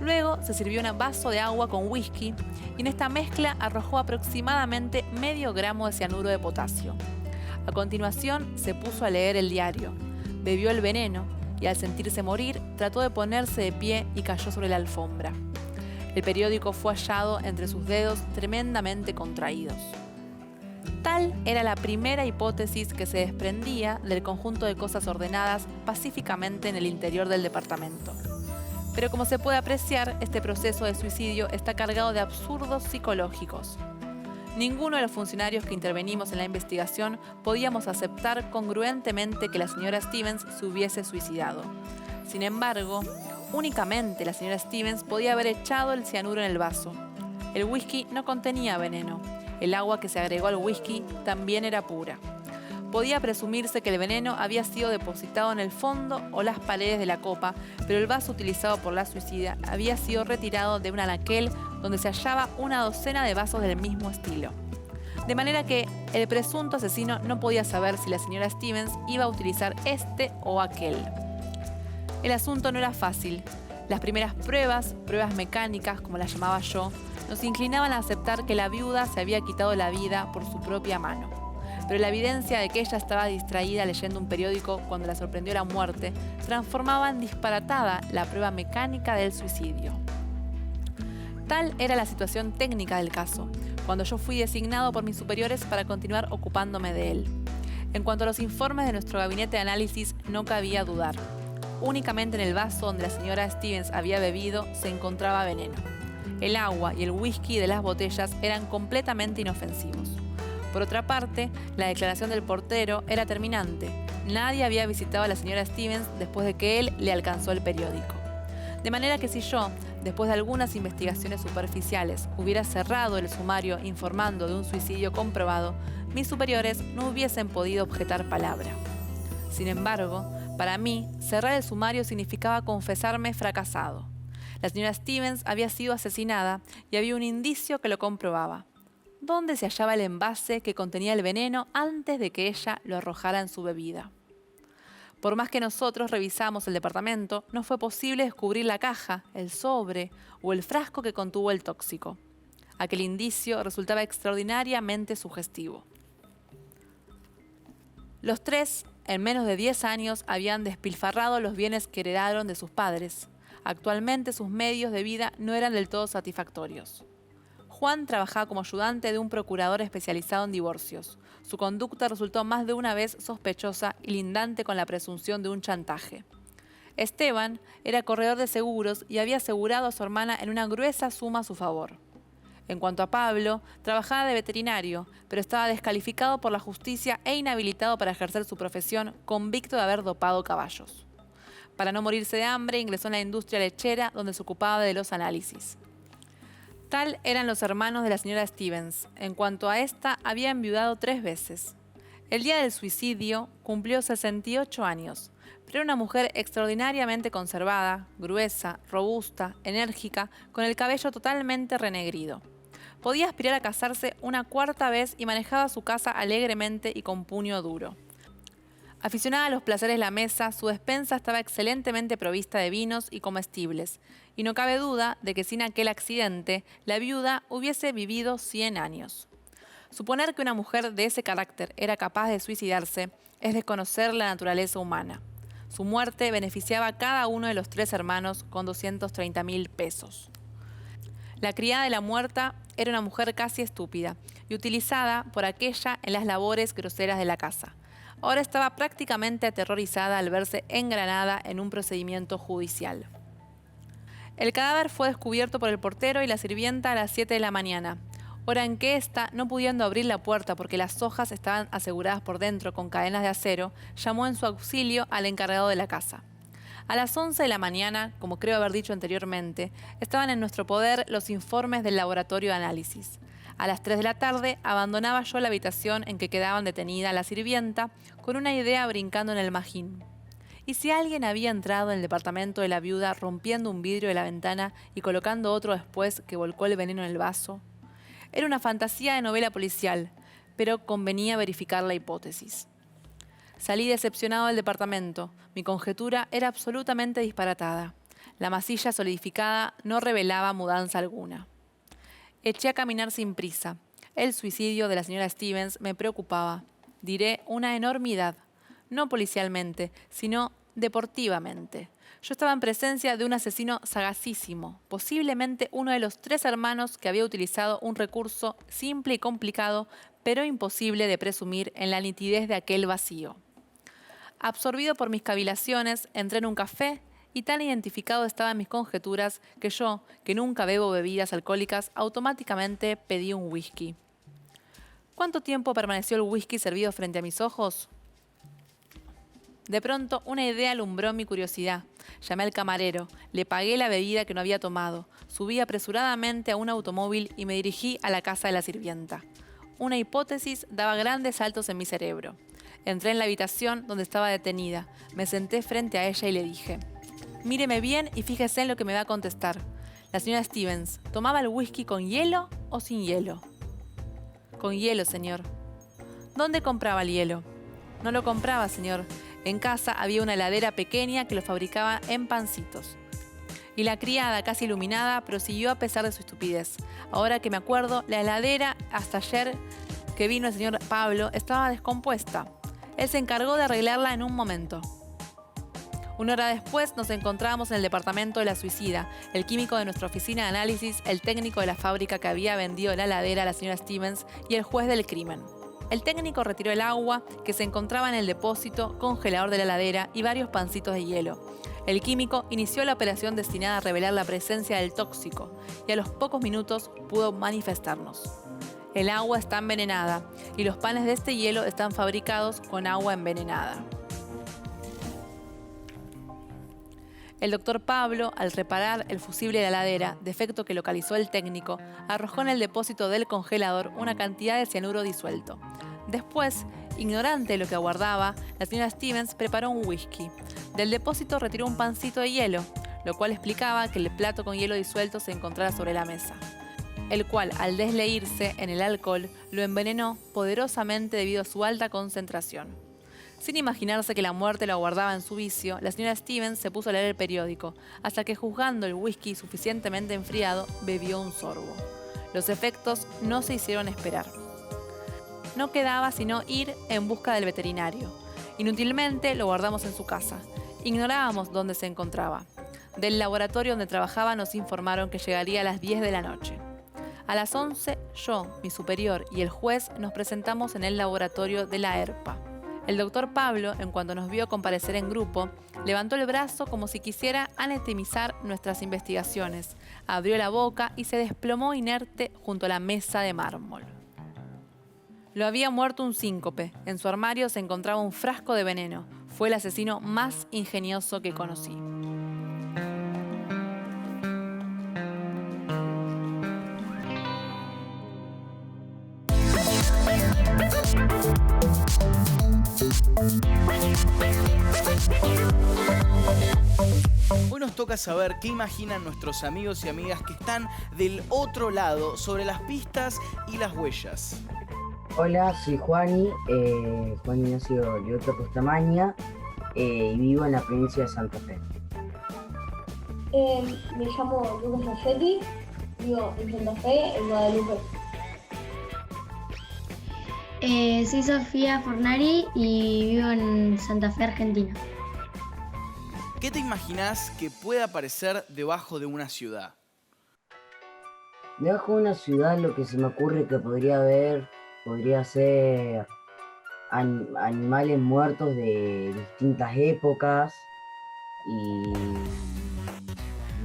Luego se sirvió un vaso de agua con whisky y en esta mezcla arrojó aproximadamente medio gramo de cianuro de potasio. A continuación se puso a leer el diario, bebió el veneno y al sentirse morir trató de ponerse de pie y cayó sobre la alfombra. El periódico fue hallado entre sus dedos tremendamente contraídos. Tal era la primera hipótesis que se desprendía del conjunto de cosas ordenadas pacíficamente en el interior del departamento. Pero como se puede apreciar, este proceso de suicidio está cargado de absurdos psicológicos. Ninguno de los funcionarios que intervenimos en la investigación podíamos aceptar congruentemente que la señora Stevens se hubiese suicidado. Sin embargo, únicamente la señora Stevens podía haber echado el cianuro en el vaso. El whisky no contenía veneno. El agua que se agregó al whisky también era pura. Podía presumirse que el veneno había sido depositado en el fondo o las paredes de la copa, pero el vaso utilizado por la suicida había sido retirado de un anaquel donde se hallaba una docena de vasos del mismo estilo. De manera que el presunto asesino no podía saber si la señora Stevens iba a utilizar este o aquel. El asunto no era fácil. Las primeras pruebas mecánicas, como las llamaba yo, nos inclinaban a aceptar que la viuda se había quitado la vida por su propia mano. Pero la evidencia de que ella estaba distraída leyendo un periódico cuando la sorprendió la muerte transformaba en disparatada la prueba mecánica del suicidio. Tal era la situación técnica del caso, cuando yo fui designado por mis superiores para continuar ocupándome de él. En cuanto a los informes de nuestro gabinete de análisis, no cabía dudar. Únicamente en el vaso donde la señora Stevens había bebido se encontraba veneno. El agua y el whisky de las botellas eran completamente inofensivos. Por otra parte, la declaración del portero era terminante. Nadie había visitado a la señora Stevens después de que él le alcanzó el periódico. De manera que si yo, después de algunas investigaciones superficiales, hubiera cerrado el sumario informando de un suicidio comprobado, mis superiores no hubiesen podido objetar palabra. Sin embargo, para mí, cerrar el sumario significaba confesarme fracasado. La señora Stevens había sido asesinada y había un indicio que lo comprobaba. ¿Dónde se hallaba el envase que contenía el veneno antes de que ella lo arrojara en su bebida? Por más que nosotros revisamos el departamento, no fue posible descubrir la caja, el sobre o el frasco que contuvo el tóxico. Aquel indicio resultaba extraordinariamente sugestivo. Los 3, en menos de 10 años, habían despilfarrado los bienes que heredaron de sus padres. Actualmente sus medios de vida no eran del todo satisfactorios. Juan trabajaba como ayudante de un procurador especializado en divorcios. Su conducta resultó más de una vez sospechosa y lindante con la presunción de un chantaje. Esteban era corredor de seguros y había asegurado a su hermana en una gruesa suma a su favor. En cuanto a Pablo, trabajaba de veterinario, pero estaba descalificado por la justicia e inhabilitado para ejercer su profesión, convicto de haber dopado caballos. Para no morirse de hambre, ingresó en la industria lechera donde se ocupaba de los análisis. Tal eran los hermanos de la señora Stevens. En cuanto a esta, había enviudado 3 veces. El día del suicidio cumplió 68 años, pero era una mujer extraordinariamente conservada, gruesa, robusta, enérgica, con el cabello totalmente renegrido. Podía aspirar a casarse una 4ª vez y manejaba su casa alegremente y con puño duro. Aficionada a los placeres de la mesa, su despensa estaba excelentemente provista de vinos y comestibles, y no cabe duda de que sin aquel accidente, la viuda hubiese vivido 100 años. Suponer que una mujer de ese carácter era capaz de suicidarse es desconocer la naturaleza humana. Su muerte beneficiaba a cada uno de los 3 hermanos con 230.000 pesos. La criada de la muerta era una mujer casi estúpida y utilizada por aquella en las labores groseras de la casa. Ahora estaba prácticamente aterrorizada al verse engranada en un procedimiento judicial. El cadáver fue descubierto por el portero y la sirvienta a las 7 de la mañana, hora en que ésta, no pudiendo abrir la puerta porque las hojas estaban aseguradas por dentro con cadenas de acero, llamó en su auxilio al encargado de la casa. A las 11 de la mañana, como creo haber dicho anteriormente, estaban en nuestro poder los informes del laboratorio de análisis. A las 3 de la tarde abandonaba yo la habitación en que quedaban detenida la sirvienta con una idea brincando en el magín. ¿Y si alguien había entrado en el departamento de la viuda rompiendo un vidrio de la ventana y colocando otro después que volcó el veneno en el vaso? Era una fantasía de novela policial, pero convenía verificar la hipótesis. Salí decepcionado del departamento. Mi conjetura era absolutamente disparatada. La masilla solidificada no revelaba mudanza alguna. Eché a caminar sin prisa. El suicidio de la señora Stevens me preocupaba. Diré una enormidad, no policialmente, sino deportivamente. Yo estaba en presencia de un asesino sagacísimo, posiblemente uno de los 3 hermanos que había utilizado un recurso simple y complicado, pero imposible de presumir en la nitidez de aquel vacío. Absorbido por mis cavilaciones, entré en un café y tan identificado estaban mis conjeturas que yo, que nunca bebo bebidas alcohólicas, automáticamente pedí un whisky. ¿Cuánto tiempo permaneció el whisky servido frente a mis ojos? De pronto, una idea alumbró mi curiosidad. Llamé al camarero, le pagué la bebida que no había tomado, subí apresuradamente a un automóvil y me dirigí a la casa de la sirvienta. Una hipótesis daba grandes saltos en mi cerebro. Entré en la habitación donde estaba detenida, me senté frente a ella y le dije: «Míreme bien y fíjese en lo que me va a contestar. La señora Stevens, ¿tomaba el whisky con hielo o sin hielo?» «Con hielo, señor». «¿Dónde compraba el hielo?» «No lo compraba, señor. En casa había una heladera pequeña que lo fabricaba en pancitos». Y la criada, casi iluminada, prosiguió a pesar de su estupidez. «Ahora que me acuerdo, la heladera, hasta ayer que vino el señor Pablo, estaba descompuesta. Él se encargó de arreglarla en un momento». 1 hora después nos encontrábamos en el departamento de la suicida, el químico de nuestra oficina de análisis, el técnico de la fábrica que había vendido la heladera a la señora Stevens y el juez del crimen. El técnico retiró el agua que se encontraba en el depósito congelador de la heladera y varios pancitos de hielo. El químico inició la operación destinada a revelar la presencia del tóxico y a los pocos minutos pudo manifestarnos: el agua está envenenada y los panes de este hielo están fabricados con agua envenenada. El doctor Pablo, al reparar el fusible de la heladera, defecto que localizó el técnico, arrojó en el depósito del congelador una cantidad de cianuro disuelto. Después, ignorante de lo que aguardaba, la señora Stevens preparó un whisky. Del depósito retiró un pancito de hielo, lo cual explicaba que el plato con hielo disuelto se encontrara sobre la mesa, el cual, al desleírse en el alcohol, lo envenenó poderosamente debido a su alta concentración. Sin imaginarse que la muerte lo aguardaba en su vicio, la señora Stevens se puso a leer el periódico, hasta que, juzgando el whisky suficientemente enfriado, bebió un sorbo. Los efectos no se hicieron esperar. No quedaba sino ir en busca del veterinario. Inútilmente lo guardamos en su casa. Ignorábamos dónde se encontraba. Del laboratorio donde trabajaba nos informaron que llegaría a las 10 de la noche. A las 11, yo, mi superior y el juez nos presentamos en el laboratorio de la ERPA. El doctor Pablo, en cuanto nos vio comparecer en grupo, levantó el brazo como si quisiera anatomizar nuestras investigaciones, abrió la boca y se desplomó inerte junto a la mesa de mármol. Lo había muerto un síncope. En su armario se encontraba un frasco de veneno. Fue el asesino más ingenioso que conocí. Hoy nos toca saber qué imaginan nuestros amigos y amigas que están del otro lado sobre las pistas y las huellas. Hola, soy Juani Ignacio Lioto Costamaña y vivo en la provincia de Santa Fe. Me llamo Lucas Rossetti, vivo en Santa Fe, en Guadalupe. Soy Sofía Fornari y vivo en Santa Fe, Argentina. ¿Qué te imaginás que pueda aparecer debajo de una ciudad? Debajo de una ciudad lo que se me ocurre que podría ser animales muertos de distintas épocas. Y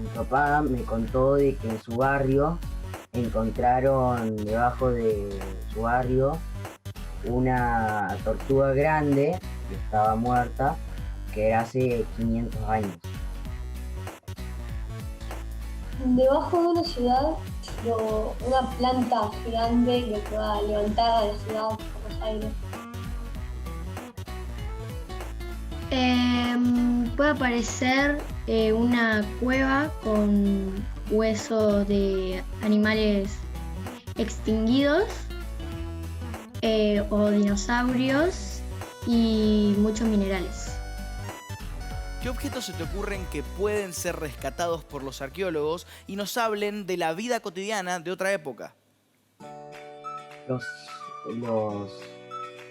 mi papá me contó de que en su barrio encontraron debajo de su barrio una tortuga grande que estaba muerta, que era hace 500 años. Debajo de una ciudad, una planta gigante que pueda levantar a la ciudad por los aires. Puede aparecer una cueva con huesos de animales extinguidos o dinosaurios y muchos minerales. ¿Qué objetos se te ocurren que pueden ser rescatados por los arqueólogos y nos hablen de la vida cotidiana de otra época? Los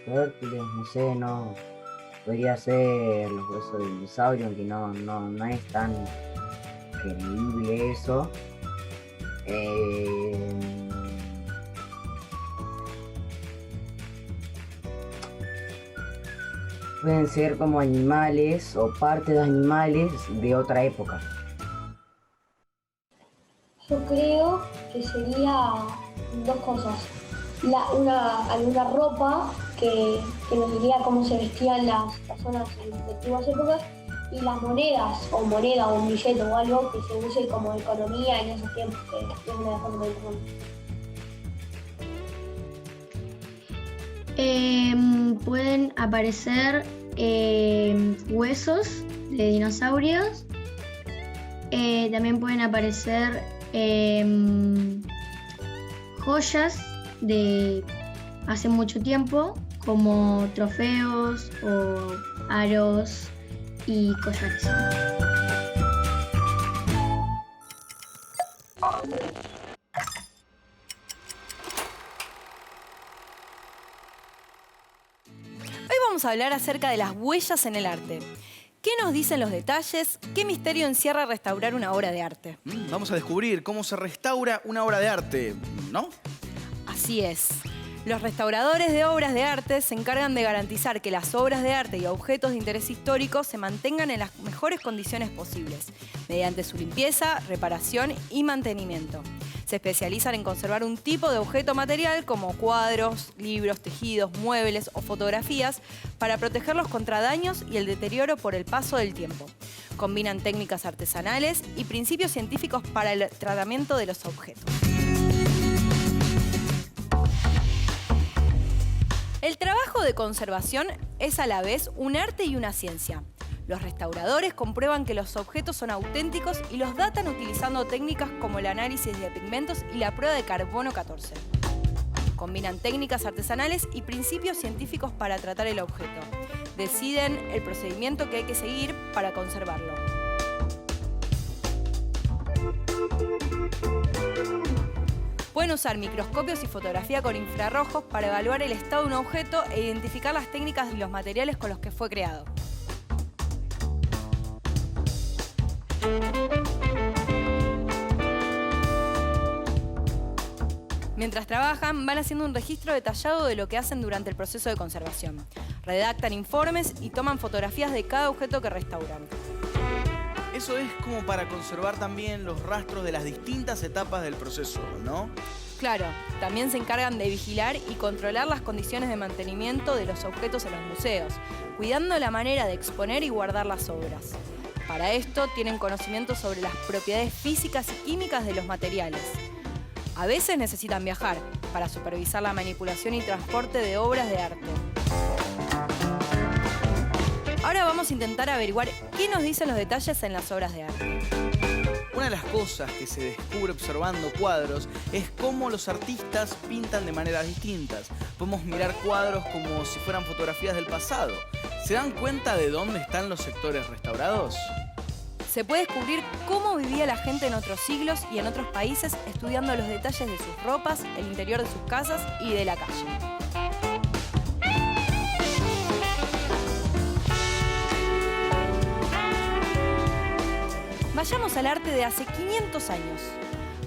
fértiles, no sé, no. Podría ser los huesos del dinosaurio, aunque no es tan creíble eso. Pueden ser como animales o parte de algunos de otra época. Yo creo que sería dos cosas. Alguna ropa que nos diría cómo se vestían las personas en antiguas épocas, y las monedas, o moneda o un billete o algo que se use como economía en esos tiempos, que es una forma importante. Pueden aparecer huesos de dinosaurios. También pueden aparecer joyas de hace mucho tiempo, como trofeos o aros y collares. Hoy vamos a hablar acerca de las huellas en el arte. ¿Qué nos dicen los detalles? ¿Qué misterio encierra restaurar una obra de arte? Vamos a descubrir cómo se restaura una obra de arte, ¿no? Así es. Los restauradores de obras de arte se encargan de garantizar que las obras de arte y objetos de interés histórico se mantengan en las mejores condiciones posibles, mediante su limpieza, reparación y mantenimiento. Se especializan en conservar un tipo de objeto material como cuadros, libros, tejidos, muebles o fotografías para protegerlos contra daños y el deterioro por el paso del tiempo. Combinan técnicas artesanales y principios científicos para el tratamiento de los objetos. El trabajo de conservación es a la vez un arte y una ciencia. Los restauradores comprueban que los objetos son auténticos y los datan utilizando técnicas como el análisis de pigmentos y la prueba de carbono 14. Combinan técnicas artesanales y principios científicos para tratar el objeto. Deciden el procedimiento que hay que seguir para conservarlo. Pueden usar microscopios y fotografía con infrarrojos para evaluar el estado de un objeto e identificar las técnicas y los materiales con los que fue creado. Mientras trabajan, van haciendo un registro detallado de lo que hacen durante el proceso de conservación. Redactan informes y toman fotografías de cada objeto que restauran. Eso es como para conservar también los rastros de las distintas etapas del proceso, ¿no? Claro, también se encargan de vigilar y controlar las condiciones de mantenimiento de los objetos en los museos, cuidando la manera de exponer y guardar las obras. Para esto tienen conocimiento sobre las propiedades físicas y químicas de los materiales. A veces necesitan viajar para supervisar la manipulación y transporte de obras de arte. Ahora vamos a intentar averiguar qué nos dicen los detalles en las obras de arte. Una de las cosas que se descubre observando cuadros es cómo los artistas pintan de maneras distintas. Podemos mirar cuadros como si fueran fotografías del pasado. ¿Se dan cuenta de dónde están los sectores restaurados? Se puede descubrir cómo vivía la gente en otros siglos y en otros países estudiando los detalles de sus ropas, el interior de sus casas y de la calle. Vayamos al arte de hace 500 años.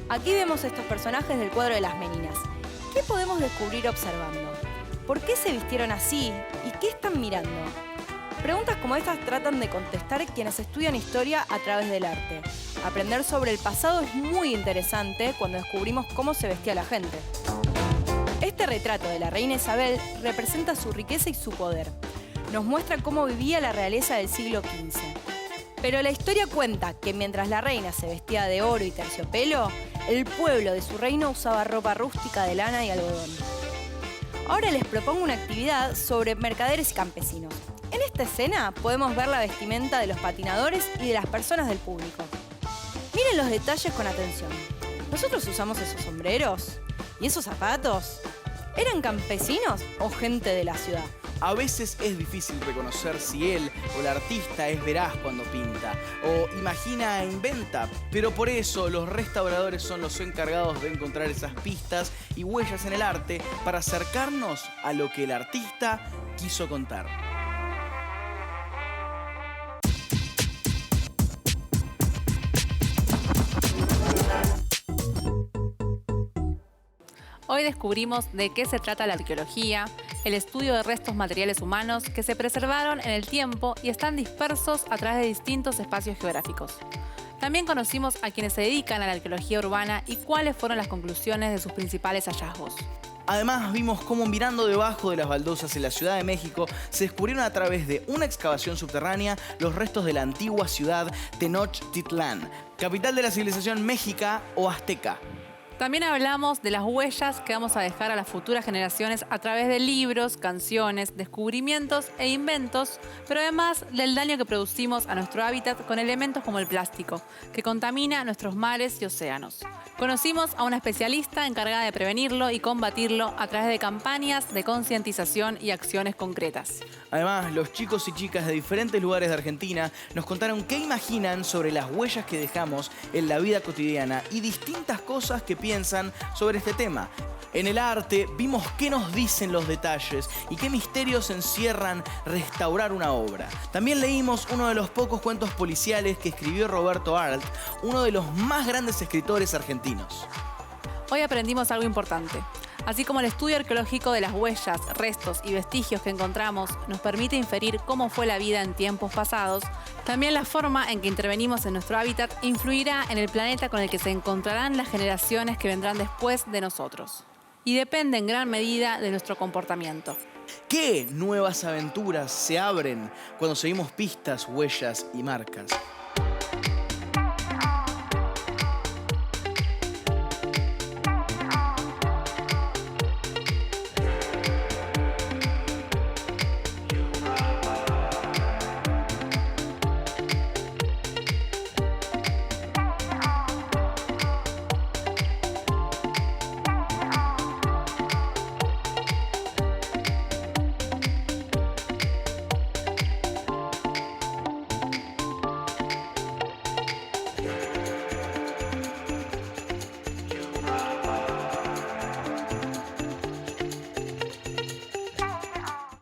Aquí vemos estos personajes del cuadro de las Meninas. ¿Qué podemos descubrir observando? ¿Por qué se vistieron así? ¿Y qué están mirando? Preguntas como estas tratan de contestar quienes estudian historia a través del arte. Aprender sobre el pasado es muy interesante cuando descubrimos cómo se vestía la gente. Este retrato de la reina Isabel representa su riqueza y su poder. Nos muestra cómo vivía la realeza del siglo XV. Pero la historia cuenta que mientras la reina se vestía de oro y terciopelo, el pueblo de su reino usaba ropa rústica de lana y algodón. Ahora les propongo una actividad sobre mercaderes y campesinos. En esta escena podemos ver la vestimenta de los patinadores y de las personas del público. Miren los detalles con atención. ¿Nosotros usamos esos sombreros? ¿Y esos zapatos? ¿Eran campesinos o gente de la ciudad? A veces es difícil reconocer si él o el artista es veraz cuando pinta, o imagina e inventa, pero por eso los restauradores son los encargados de encontrar esas pistas y huellas en el arte para acercarnos a lo que el artista quiso contar. Hoy descubrimos de qué se trata la arqueología, el estudio de restos materiales humanos que se preservaron en el tiempo y están dispersos a través de distintos espacios geográficos. También conocimos a quienes se dedican a la arqueología urbana y cuáles fueron las conclusiones de sus principales hallazgos. Además, vimos cómo mirando debajo de las baldosas en la Ciudad de México se descubrieron a través de una excavación subterránea los restos de la antigua ciudad Tenochtitlán, capital de la civilización mexica o azteca. También hablamos de las huellas que vamos a dejar a las futuras generaciones a través de libros, canciones, descubrimientos e inventos, pero además del daño que producimos a nuestro hábitat con elementos como el plástico, que contamina nuestros mares y océanos. Conocimos a una especialista encargada de prevenirlo y combatirlo a través de campañas de concientización y acciones concretas. Además, los chicos y chicas de diferentes lugares de Argentina nos contaron qué imaginan sobre las huellas que dejamos en la vida cotidiana y distintas cosas que piensan sobre este tema. En el arte vimos qué nos dicen los detalles y qué misterios encierran restaurar una obra. También leímos uno de los pocos cuentos policiales que escribió Roberto Arlt, uno de los más grandes escritores argentinos. Hoy aprendimos algo importante. Así como el estudio arqueológico de las huellas, restos y vestigios que encontramos nos permite inferir cómo fue la vida en tiempos pasados, también la forma en que intervenimos en nuestro hábitat influirá en el planeta con el que se encontrarán las generaciones que vendrán después de nosotros. Y depende en gran medida de nuestro comportamiento. ¿Qué nuevas aventuras se abren cuando seguimos pistas, huellas y marcas?